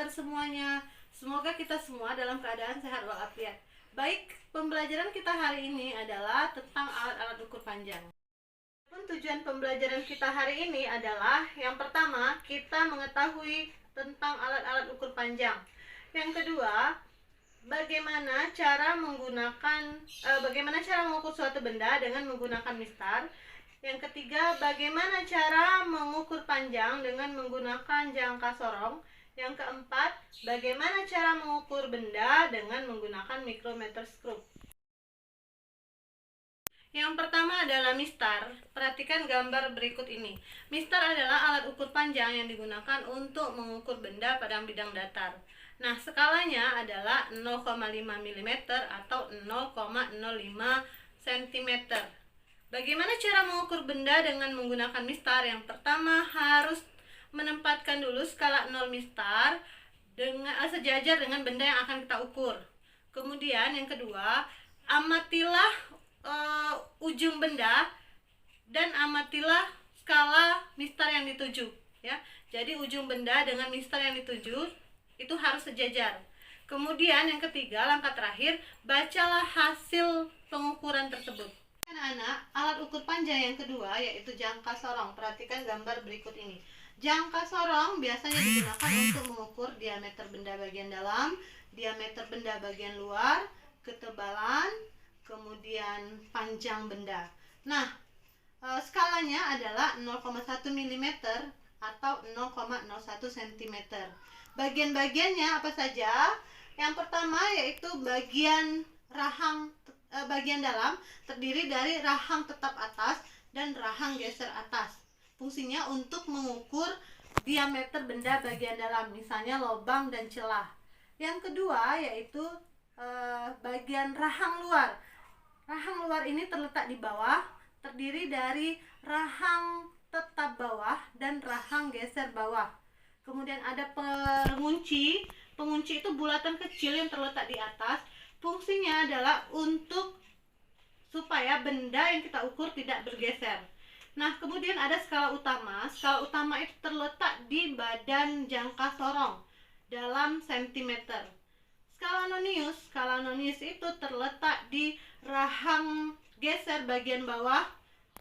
kabar semuanya? Semoga kita semua dalam keadaan sehat walafiat. Baik, pembelajaran kita hari ini adalah tentang alat-alat ukur panjang. Tujuan pembelajaran kita hari ini adalah yang pertama, kita mengetahui tentang alat-alat ukur panjang. Yang kedua, bagaimana cara mengukur suatu benda dengan menggunakan mistar. Yang ketiga, bagaimana cara mengukur panjang dengan menggunakan jangka sorong. Yang keempat, bagaimana cara mengukur benda dengan menggunakan micrometerscope. Yang pertama adalah mistar. Perhatikan gambar berikut ini. Mistar adalah alat ukur panjang yang digunakan untuk mengukur benda pada bidang datar. Nah, skalanya adalah 0,5 mm atau 0,05 cm. Bagaimana cara mengukur benda dengan menggunakan mistar? Yang pertama, harus menempatkan dulu skala 0 mistar dengan sejajar dengan benda yang akan kita ukur. Kemudian yang kedua, amatilah ujung benda dan amatilah skala mistar yang dituju, ya. Jadi ujung benda dengan mistar yang dituju itu harus sejajar. Kemudian yang ketiga, langkah terakhir, bacalah hasil pengukuran tersebut. Anak-anak, alat ukur panjang yang kedua yaitu jangka sorong. Perhatikan gambar berikut ini. Jangka sorong biasanya digunakan untuk mengukur diameter benda bagian dalam, diameter benda bagian luar, ketebalan, kemudian panjang benda. Nah, skalanya adalah 0,1 mm atau 0,01 cm. Bagian-bagiannya apa saja? Yang pertama yaitu bagian dalam terdiri dari rahang tetap atas dan rahang geser atas. Fungsinya untuk mengukur diameter benda bagian dalam, misalnya lubang dan celah. Yang kedua yaitu bagian rahang luar. Rahang luar ini terletak di bawah, terdiri dari rahang tetap bawah dan rahang geser bawah. Kemudian ada pengunci. Pengunci itu bulatan kecil yang terletak di atas. Fungsinya adalah supaya benda yang kita ukur tidak bergeser. Nah, kemudian ada skala utama. Skala utama itu terletak di badan jangka sorong dalam sentimeter. Skala nonius itu terletak di rahang geser bagian bawah.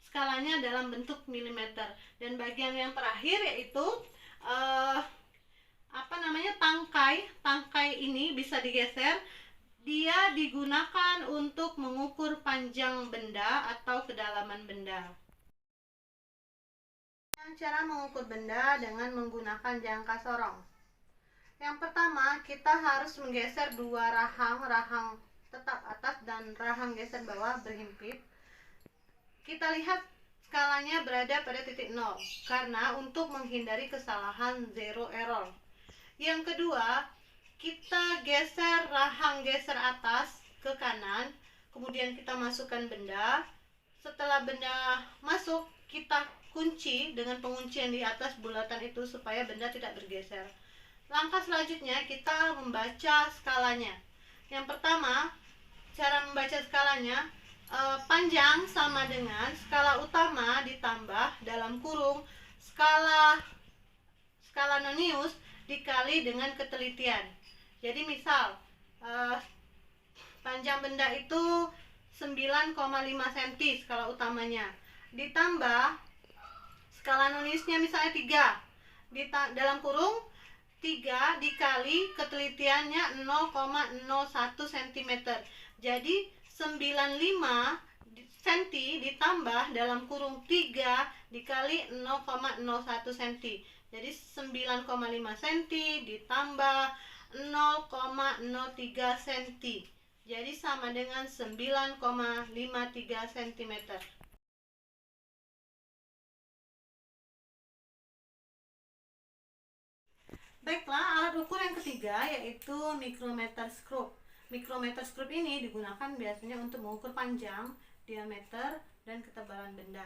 Skalanya dalam bentuk milimeter. Dan bagian yang terakhir yaitu tangkai ini bisa digeser. Dia digunakan untuk mengukur panjang benda atau kedalaman benda. Cara mengukur benda dengan menggunakan jangka sorong. Yang pertama, kita harus menggeser dua rahang tetap atas dan rahang geser bawah berhimpit. Kita lihat skalanya berada pada titik 0 karena untuk menghindari kesalahan zero error. Yang kedua, kita geser rahang geser atas ke kanan, kemudian kita masukkan benda. Setelah benda masuk, kita kunci dengan penguncian di atas bulatan itu supaya benda tidak bergeser. Langkah selanjutnya, kita membaca skalanya. Yang pertama, cara membaca skalanya, panjang sama dengan skala utama ditambah dalam kurung skala nonius dikali dengan ketelitian. Jadi misal panjang benda itu 9,5 cm skala utamanya, ditambah skala noniusnya misalnya 3, dalam kurung 3 dikali ketelitiannya 0,01 cm. Jadi 95 cm ditambah dalam kurung 3 dikali 0,01 cm. Jadi 9,5 cm ditambah 0,03 cm. Jadi sama dengan 9,53 cm. Baiklah, alat ukur yang ketiga yaitu micrometerscope. Micrometerscope ini digunakan biasanya untuk mengukur panjang, diameter, dan ketebalan benda.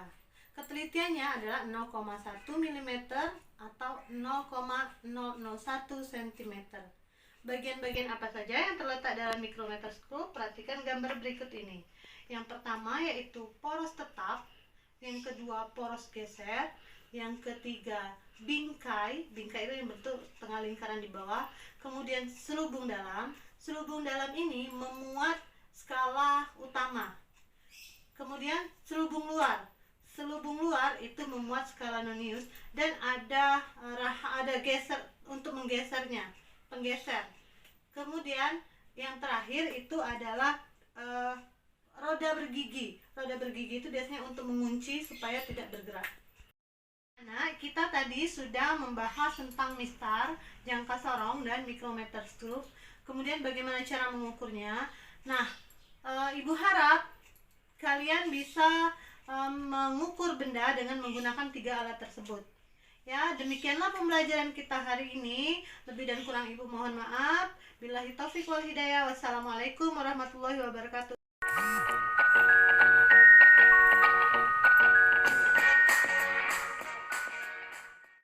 Ketelitiannya adalah 0,1 mm atau 0,001 cm. Bagian-bagian apa saja yang terletak dalam micrometerscope? Perhatikan gambar berikut ini. Yang pertama yaitu poros tetap, yang kedua poros geser, yang ketiga bingkai itu yang bentuk tengah lingkaran di bawah, kemudian selubung dalam. Selubung dalam ini memuat skala utama. Kemudian selubung luar itu memuat skala nonius dan ada geser untuk menggesernya, penggeser. Kemudian yang terakhir itu adalah roda bergigi. Roda bergigi itu biasanya untuk mengunci supaya tidak bergerak. Nah, kita tadi sudah membahas tentang mistar, jangka sorong, dan micrometer stroke. Kemudian bagaimana cara mengukurnya. Nah, Ibu harap kalian bisa mengukur benda dengan menggunakan 3 alat tersebut. Ya, demikianlah pembelajaran kita hari ini. Lebih dan kurang Ibu mohon maaf. Billahi taufiq wal hidayah. Wassalamualaikum warahmatullahi wabarakatuh.